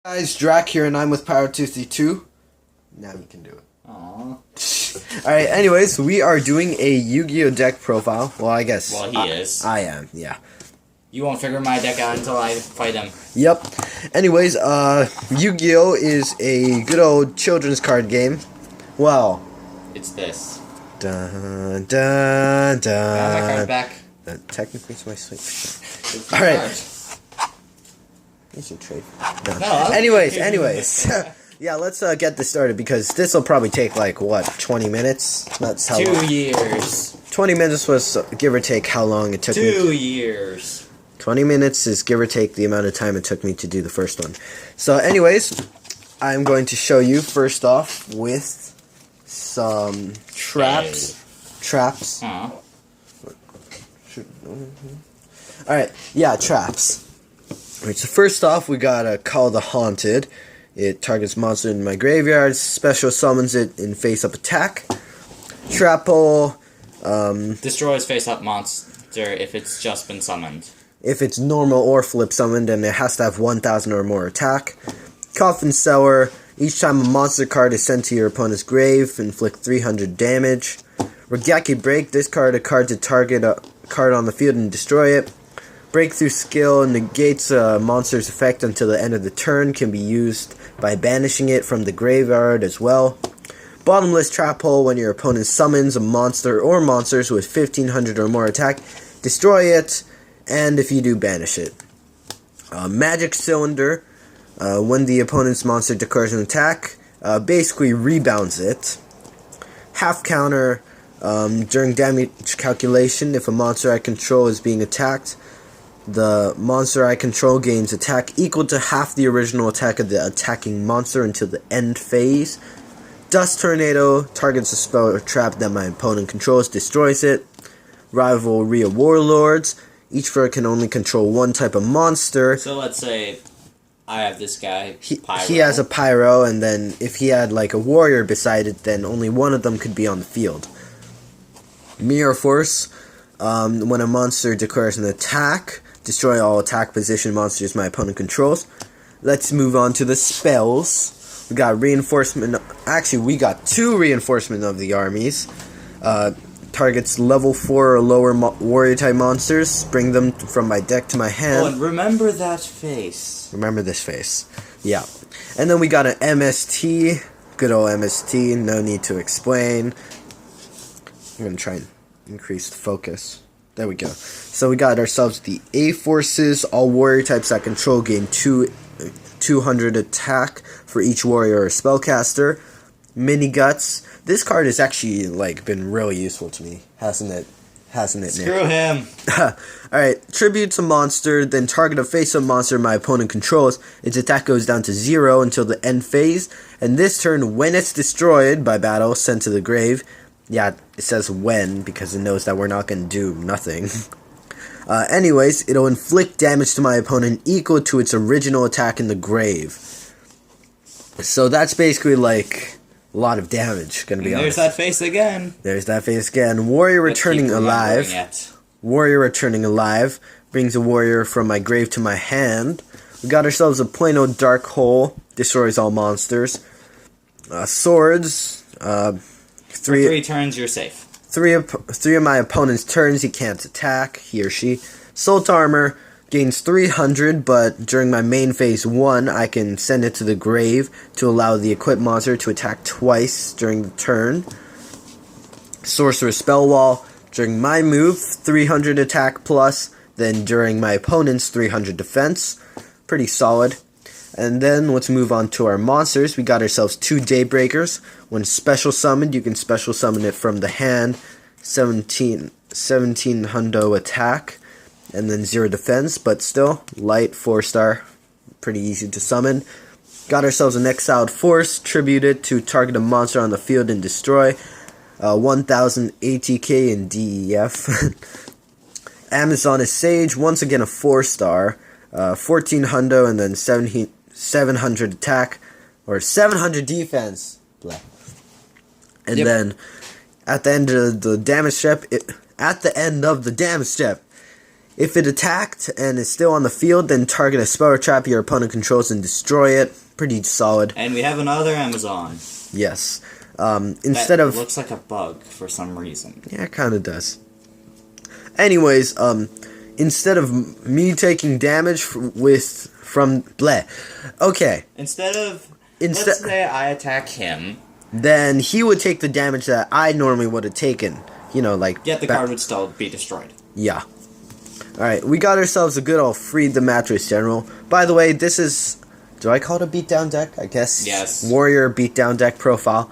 Guys, Drac here, and I'm with Power232. Now you can do it. Aww. Alright, anyways, we are doing a Yu-Gi-Oh! Deck profile. Well, I guess. Well, he is. I am, yeah. You won't figure my deck out until I fight him. Yep. Anyways, Yu-Gi-Oh! Is a good old children's card game. Well. It's this. Dun, dun, dun. Can I have my card back? Technically, it's my sleep. Alright. You should trade. No. Anyways. Yeah, let's get this started because this will probably take like what, 20 minutes? That's how 2 years. 20 minutes was give or take how long it took 2 years. 20 minutes is give or take the amount of time it took me to do the first one. So anyways, I'm going to show you first off with some traps. Hey. Traps. Alright, yeah, traps. Alright, so first off, we got a Call the Haunted. It targets monster in my graveyard, special summons it in face-up attack. Trap hole. Destroys face-up monster if it's just been summoned. If it's normal or flip summoned, and it has to have 1,000 or more attack. Coffin Seller. Each time a monster card is sent to your opponent's grave, inflict 300 damage. Raigeki Break. Discard a card to target a card on the field and destroy it. Breakthrough skill negates a monster's effect until the end of the turn. Can be used by banishing it from the graveyard as well. Bottomless trap hole. When your opponent summons a monster or monsters with 1,500 or more attack, destroy it, and if you do, banish it. Magic cylinder. When the opponent's monster declares an attack, basically rebounds it. Half counter. During damage calculation, if a monster I control is being attacked, the monster I control gains attack equal to half the original attack of the attacking monster until the end phase. Dust Tornado targets a spell or trap that my opponent controls, destroys it. Rivalry of Warlords. Each player can only control one type of monster. So let's say I have this guy, Pyro. He has a Pyro, and then if he had like a warrior beside it, then only one of them could be on the field. Mirror Force. When a monster declares an attack, destroy all attack position monsters my opponent controls. Let's move on to the spells. We got reinforcement. Actually, we got 2 reinforcement of the armies. Targets level 4 or lower warrior type monsters. Bring them from my deck to my hand. Oh, and remember that face. Remember this face. Yeah. And then we got an MST. Good old MST. No need to explain. I'm going to try and increase the focus. There we go. So we got ourselves the A forces. All warrior types that control gain 200 attack for each warrior or spellcaster. Mini guts. This card has actually like been really useful to me, hasn't it? Hasn't it, Nick? Screw him. Alright, tributes a monster, then target a face-up monster my opponent controls. Its attack goes down to 0 until the end phase. And this turn, when it's destroyed by battle, sent to the grave. Yeah, it says when, because it knows that we're not going to do nothing. Anyways, it'll inflict damage to my opponent equal to its original attack in the grave. So that's basically like a lot of damage, gonna be honest. There's that face again. There's that face again. Warrior returning alive. Warrior returning alive. Brings a warrior from my grave to my hand. We got ourselves a plain old dark hole. Destroys all monsters. Swords. For 3 turns, you're safe. 3 of my opponent's turns, he can't attack, he or she. Salt Armor gains 300, but during my main phase 1, I can send it to the grave to allow the equipped monster to attack twice during the turn. Sorcerer Spell Wall. During my move, 300 attack plus, then during my opponent's 300 defense. Pretty solid. And then let's move on to our monsters. We got ourselves 2 Daybreakers. When special summoned, you can special summon it from the hand. 17 hundo attack. And then 0 defense, but still, light 4-star. Pretty easy to summon. Got ourselves an Exiled Force. Tribute it to target a monster on the field and destroy. 1000 ATK in DEF. Amazoness Sage. Once again a 4-star. 14 hundo and then 700 attack, or 700 defense. Blah. And then at the end of the damage step, If it attacked and is still on the field, then target a spell or trap your opponent controls and destroy it. Pretty solid. And we have another Amazon. Yes. Instead of... looks like a bug for some reason. Yeah, it kind of does. Anyways, instead of me taking damage from bleh. Okay. Let's say I attack him. Then he would take the damage that I normally would have taken. You know, like... Yet the card would still be destroyed. Yeah. Alright, we got ourselves a good old Freed the Mattress General. By the way, this is... Do I call it a beatdown deck? I guess. Yes. Warrior beatdown deck profile.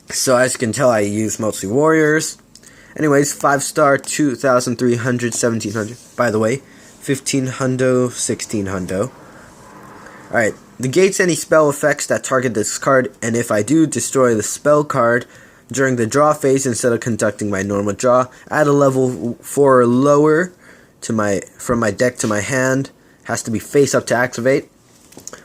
So as you can tell, I use mostly warriors. Anyways, 5-star, 2,300, 1,700. By the way, 1,500, 1,600. Alright, negates any spell effects that target this card, and if I do, destroy the spell card during the draw phase instead of conducting my normal draw. Add a level 4 or lower from my deck to my hand. Has to be face up to activate.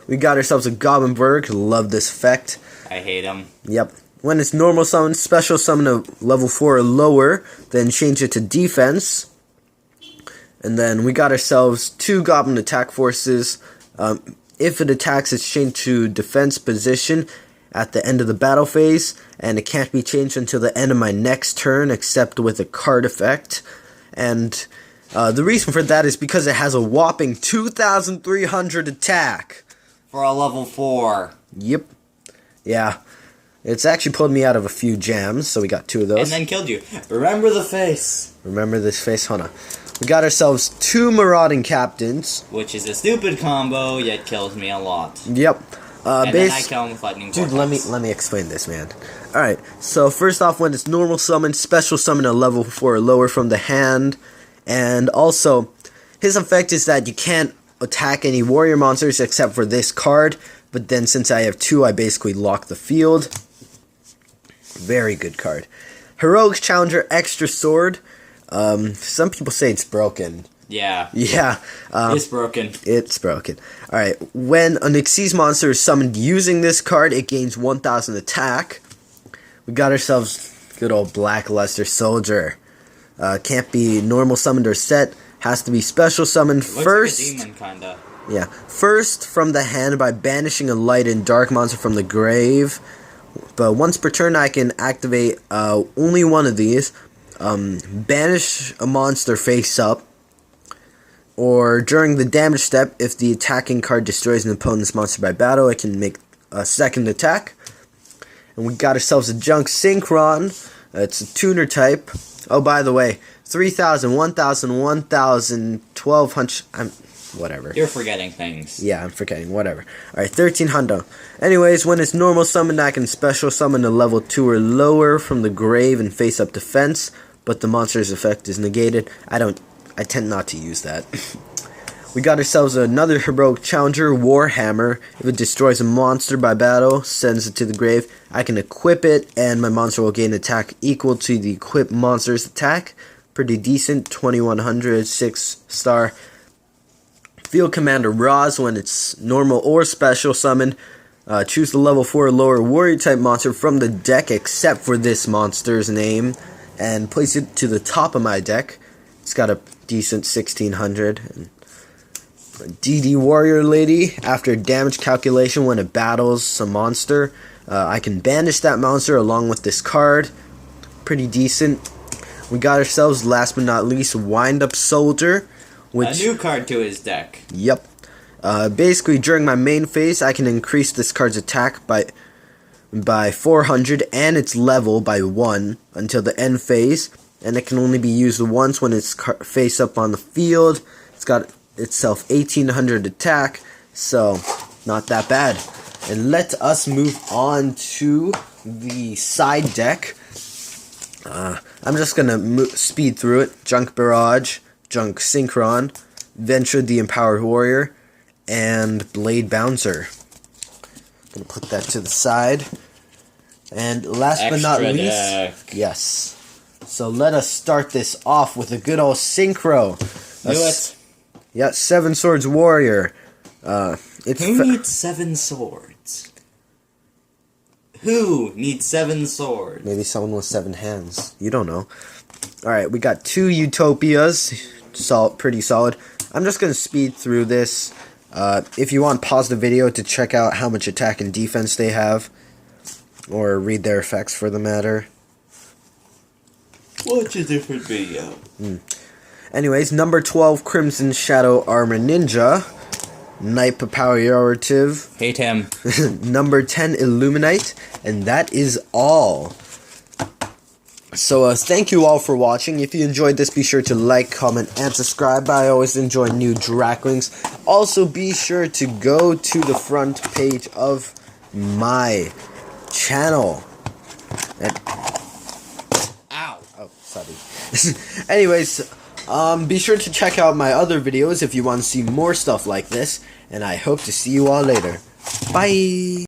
We got ourselves a GoblindBergh. Love this effect. I hate him. Yep. When it's normal summon, special summon a level 4 or lower, then change it to defense. And then we got ourselves 2 Goblin attack forces. If it attacks, it's changed to defense position at the end of the battle phase, and it can't be changed until the end of my next turn, except with a card effect. And the reason for that is because it has a whopping 2,300 attack. For a level 4. Yep. Yeah. It's actually pulled me out of a few jams, so we got 2 of those. And then killed you. Remember the face. Remember this face? Hold on. We got ourselves 2 Maurading Captains. Which is a stupid combo, yet kills me a lot. Yep. And then I kill him with lightning Dude, vortex. let me explain this, man. Alright, so first off, when it's normal summon, special summon a level 4 or lower from the hand. And also, his effect is that you can't attack any warrior monsters except for this card. But then since I have 2, I basically lock the field. Very good card. Heroic Challenger Extra Sword. Some people say it's broken. Yeah. Yeah. It's broken. It's broken. Alright, when an Xyz monster is summoned using this card, it gains 1,000 attack. We got ourselves good old Blackluster Soldier. Can't be normal summoned or set. Has to be special summoned first. Looks like a demon, kinda. Yeah. First from the hand by banishing a light and dark monster from the grave. But once per turn, I can activate only one of these. Banish a monster face up. Or during the damage step, if the attacking card destroys an opponent's monster by battle, I can make a second attack. And we got ourselves a Junk Synchron. It's a tuner type. Oh, by the way, 3,000, 1,000, 1,000, 1,200... whatever. You're forgetting things. Yeah, I'm forgetting. Whatever. Alright, 1,300. Anyways, when it's normal summoned, I can special summon a level 2 or lower from the grave and face up defense, but the monster's effect is negated. I tend not to use that. We got ourselves another Heroic Challenger, Warhammer. If it destroys a monster by battle, sends it to the grave, I can equip it, and my monster will gain attack equal to the equipped monster's attack. Pretty decent, 2,100, 6-star. Field Commander Rahz, when it's normal or special summoned, choose the level 4 or lower warrior type monster from the deck except for this monster's name, and place it to the top of my deck. It's got a decent 1,600. D.D Warrior Lady, after damage calculation when it battles a monster, I can banish that monster along with this card. Pretty decent. We got ourselves, last but not least, Wind-Up Soilder. A new card to his deck. Yep. Basically, during my main phase, I can increase this card's attack by 400 and its level by 1 until the end phase. And it can only be used once when it's face up on the field. It's got itself 1,800 attack, so not that bad. And let us move on to the side deck. I'm just going to speed through it. Junk Barrage, Junk Synchron, Venture the Empowered Warrior, and Blade Bounzer. Gonna put that to the side. And last but not least, deck. yes. So let us start this off with a good old synchro. Do it. Yeah, 7 Swords Warrior. Who needs 7 swords? Who needs 7 swords? Maybe someone with 7 hands. You don't know. Alright, we got 2 Utopias. pretty solid. I'm just going to speed through this. If you want, pause the video to check out how much attack and defense they have. Or read their effects for the matter. Watch a different video. Anyways, number 12, Crimson Shadow Armor Ninja. Night Papallioperative. Hate him. Number 10, Illumiknight. And that is all. So, thank you all for watching. If you enjoyed this, be sure to like, comment, and subscribe. I always enjoy new Draklings. Also, be sure to go to the front page of my channel. And ow! Oh, sorry. Anyways, be sure to check out my other videos if you want to see more stuff like this. And I hope to see you all later. Bye!